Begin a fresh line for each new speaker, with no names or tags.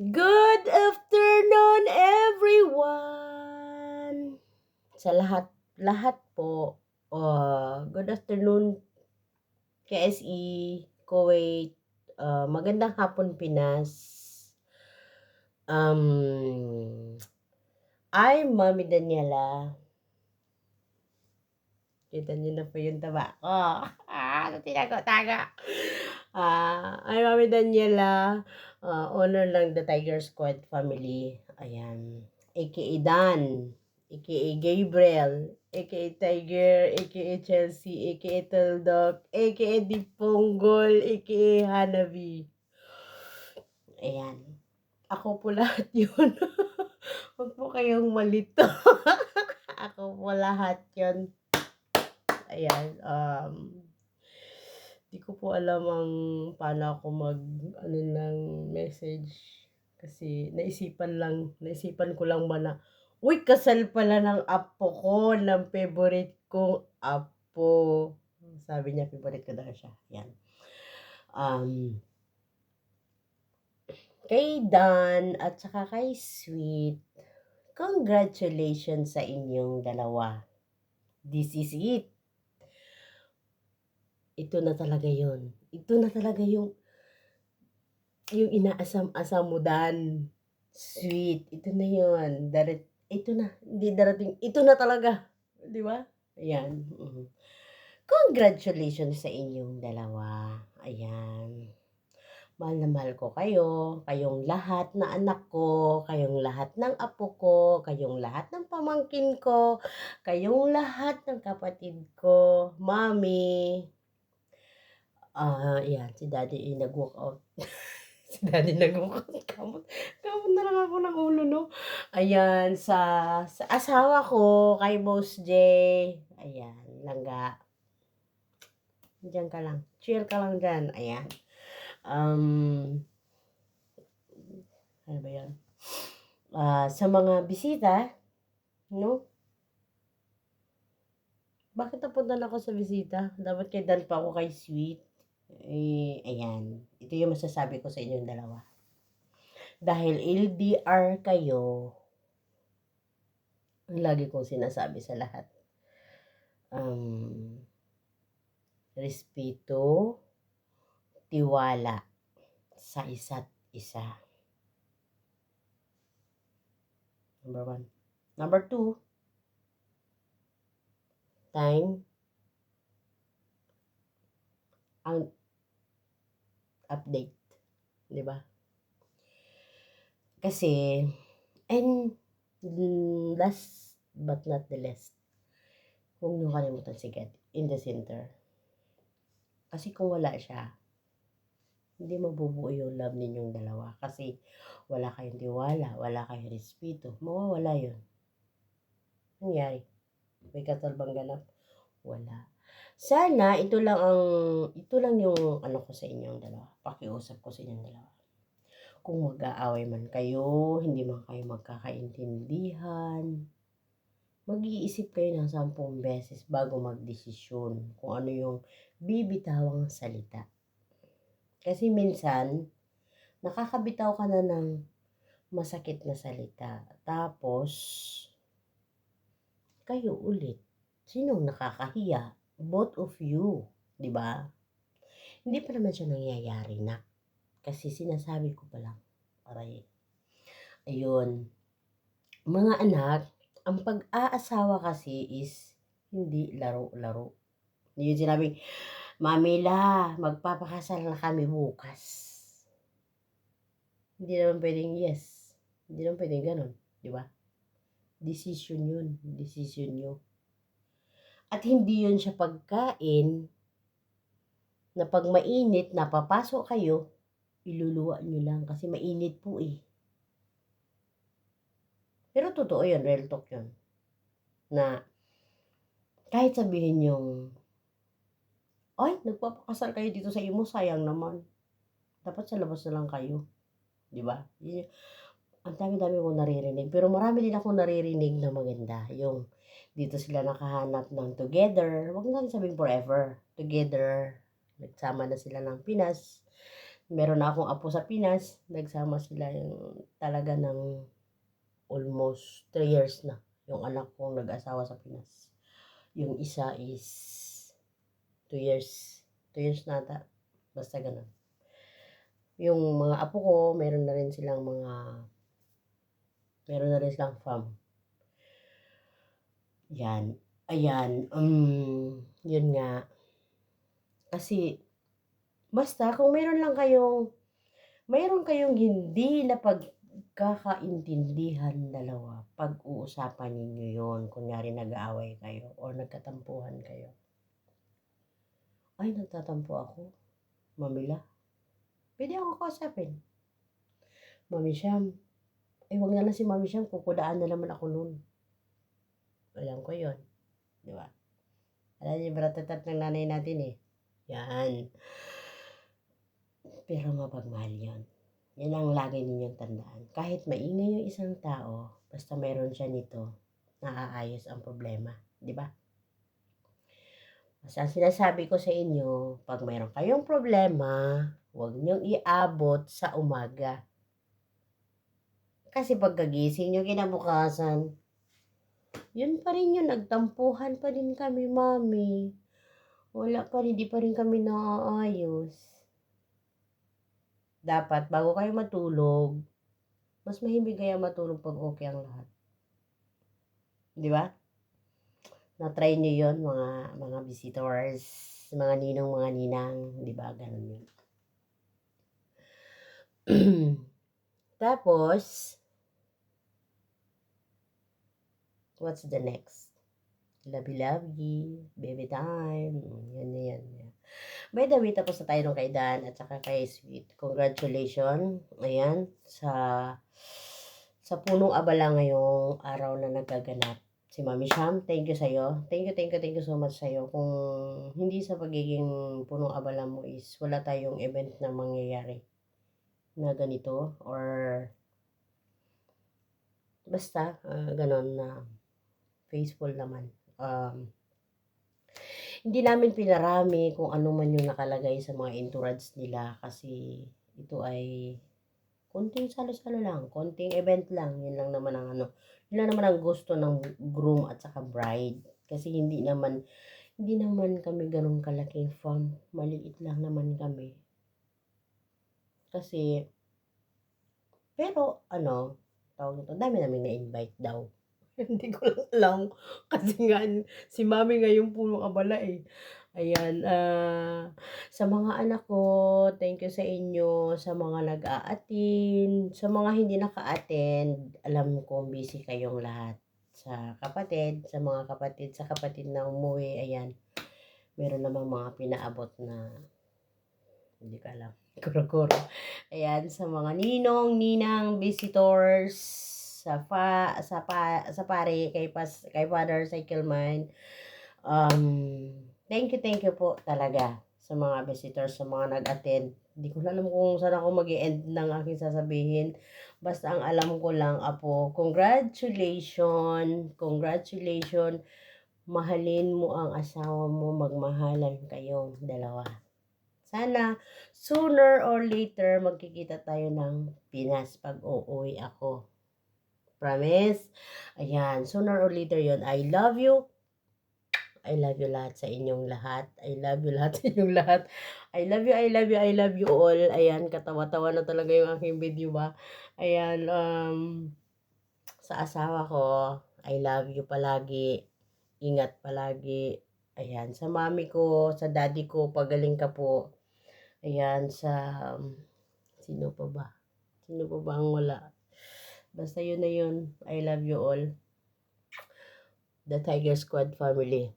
Good afternoon, everyone! Sa lahat po, good afternoon KSE, Kuwait, magandang hapon Pinas. I'm Mommy Daniela. Kita niyo na po yung taba ko. Tinago-tago. I'm Mommy Daniela, owner ng The Tiger Squad Family. Ayan. AKA Dan, AKA Gabriel, AKA Tiger, AKA Chelsea, AKA Teldok, AKA Diponggol, AKA Hanabi. Ayan. Ako po lahat yun. Huwag po kayong malito. Ako po lahat yun. Ayan. Di ko po alam ang paano ako ng message. Kasi naisipan ko lang ba na, uy, kasal pala ng apo ko, ng favorite kong apo. Sabi niya, favorite ko daw siya. Yan. Kay Dan at saka kay Sweet, congratulations sa inyong dalawa. This is it. Ito na talaga yon. Ito na talaga yung inaasam-asam mo, Dan. Sweet. Ito na yon. Ito na. Hindi darating. Ito na talaga. Di ba? Ayan. Congratulations sa inyong dalawa. Ayan. Mahal na mahal ko kayo. Kayong lahat na anak ko. Kayong lahat ng apo ko. Kayong lahat ng pamangkin ko. Kayong lahat ng kapatid ko. Mami. Yan. Si Daddy nag-walk out. Si Daddy nag-walk out. Kamot na lang ako ng ulo, no? Ayan. Sa asawa ko. Kay Boss J. Ayan. Langga. Diyan ka lang. Chill ka lang dyan. Ayan. Ano ba yan? Sa mga bisita, no? Bakit napunta na ako sa bisita? Dapat kay Dan pa ako kay Sweet. Ayan. Ito yung masasabi ko sa inyong dalawa. Dahil LDR kayo, ang lagi kong sinasabi sa lahat. Respeto, tiwala sa isa't isa. Number 1. Number 2, time ang update. Di ba? Kasi, and last but not the least, huwag niyo kalimutan si God in the center. Kasi kung wala siya, hindi mabubuo yung love ninyong dalawa. Kasi wala kayong tiwala, wala kayong respeto. Mawawala yun. Nangyari. May kasal bang ganap? Wala. Sana ito lang yung ano ko sa inyong dalawa. Pakiusap ko sa inyong dalawa. Kung mag-aaway man kayo, hindi man kayo magkakaintindihan, mag-iisip kayo ng 10 beses bago magdesisyon kung ano yung bibitawang salita. Kasi minsan, nakakabitaw ka na ng masakit na salita. Tapos, kayo ulit. Sinong nakakahiya? Both of you. Diba? Hindi pa naman siya nangyayari na. Kasi sinasabi ko pa lang. Aray. Ayun. Mga anak, ang pag-aasawa kasi is hindi laro-laro. Hindi yun sinabing, Mamila, magpapakasal na kami bukas. Hindi naman pwedeng yes. Hindi naman pwedeng ganun. Diba? Decision yun. Decision nyo. At hindi yun siya pagkain na pag mainit, napapasok kayo, iluluwa nyo lang kasi mainit po eh. Pero totoo yun, real talk yun. Na kahit sabihin yung, ay, nagpapakasal kayo dito sa imo, sayang naman. Dapat sa labas na lang kayo. Diba? Ang dami-dami kong naririnig. Pero marami din akong naririnig na maganda. Yung dito sila nakahanap ng together. Huwag natin sabing forever. Together. Nagsama na sila ng Pinas. Meron na akong apo sa Pinas. Nagsama sila yung talaga ng almost 3 years na. Yung anak kong nag-asawa sa Pinas. Yung isa is 2 years. 2 years na ata. Basta ganun. Yung mga apo ko, meron na rin silang farm. Yan. Ayan. Yun nga. Kasi, basta kung meron kayong hindi na pagkakaintindihan dalawa, pag-uusapan ninyo yon. Kunyari nag-aaway kayo or nagkatampuhan kayo. Ay, nagtatampo ako. Mamila. Pwede ako kausapin. Mami Syam. Wag na lang si Mami Syam. Kukudaan na naman ako nun. Alam ko yon. Di ba? Alam niyo, baratatat ng nanay natin eh. Yan. Pero mapagmahal yun. Yan ang lagi ninyong tandaan. Kahit maingay yung isang tao, basta meron siya nito, naaayos ang problema. Di ba? Basta ang sinasabi ko sa inyo, pag mayroon kayong problema, huwag niyong iabot sa umaga. Kasi pagkagising nyo kinabukasan, yun pa rin yun, nagtampuhan pa din kami, mami. Wala pa rin, di pa rin kami naaayos. Dapat, bago kayo matulog, mas mahimig kaya matulog pag okay ang lahat. Di ba? Na-try nyo yun, mga visitors, mga ninong, mga ninang, di ba? Ganun yun. Tapos, what's the next? Lovey-lovey, baby time, yan. By the way, tapos na tayo nung kay Dan at saka kay Sweet. Congratulations, ayan, sa punong abala ngayong araw na nagaganap. Si Mami Syam, thank you sa'yo. Thank you so much sa'yo. Kung hindi sa pagiging punong abala mo is wala tayong event na mangyayari na ganito or basta ganon na faithful naman. Hindi namin pinarami kung ano man yung nakalagay sa mga entourage nila kasi ito ay konting salo-salo lang, konting event lang. Yun lang naman ang gusto ng groom at saka bride. Kasi hindi naman kami ganun kalaking farm. Maliit lang naman kami. Kasi, pero tawag ito, dami namin na-invite daw. Hindi ko lang alam. Kasi nga, si mami nga yung punong abala eh. Ayan, sa mga anak ko, thank you sa inyo, sa mga nag-a-attend, sa mga hindi naka-attend, alam ko busy kayong lahat. Sa mga kapatid na umuwi, ayan, meron namang mga pinaabot na, hindi ko alam, kuro-kuro. Ayan, sa mga ninong, ninang, visitors, sa pare, kay Father Cycleman, thank you po talaga sa mga visitors, sa mga nag-attend. Hindi ko alam kung saan ako mag-i-end ng aking sasabihin. Basta ang alam ko lang, Apo, congratulations. Mahalin mo ang asawa mo, magmahalan kayong dalawa. Sana, sooner or later, magkikita tayo ng Pinas pag uuwi ako. Promise? Ayan, sooner or later yon. I love you lahat sa inyong lahat. I love you lahat sa inyong lahat. I love you all. Ayan, katawa-tawa na talaga yung aking video ba. Ayan, sa asawa ko, I love you palagi. Ingat palagi. Ayan, sa mami ko, sa daddy ko, pagaling ka po. Ayan, sino pa ba? Sino pa ba ang wala? Basta yun na yun. I love you all. The Tiger Squad family.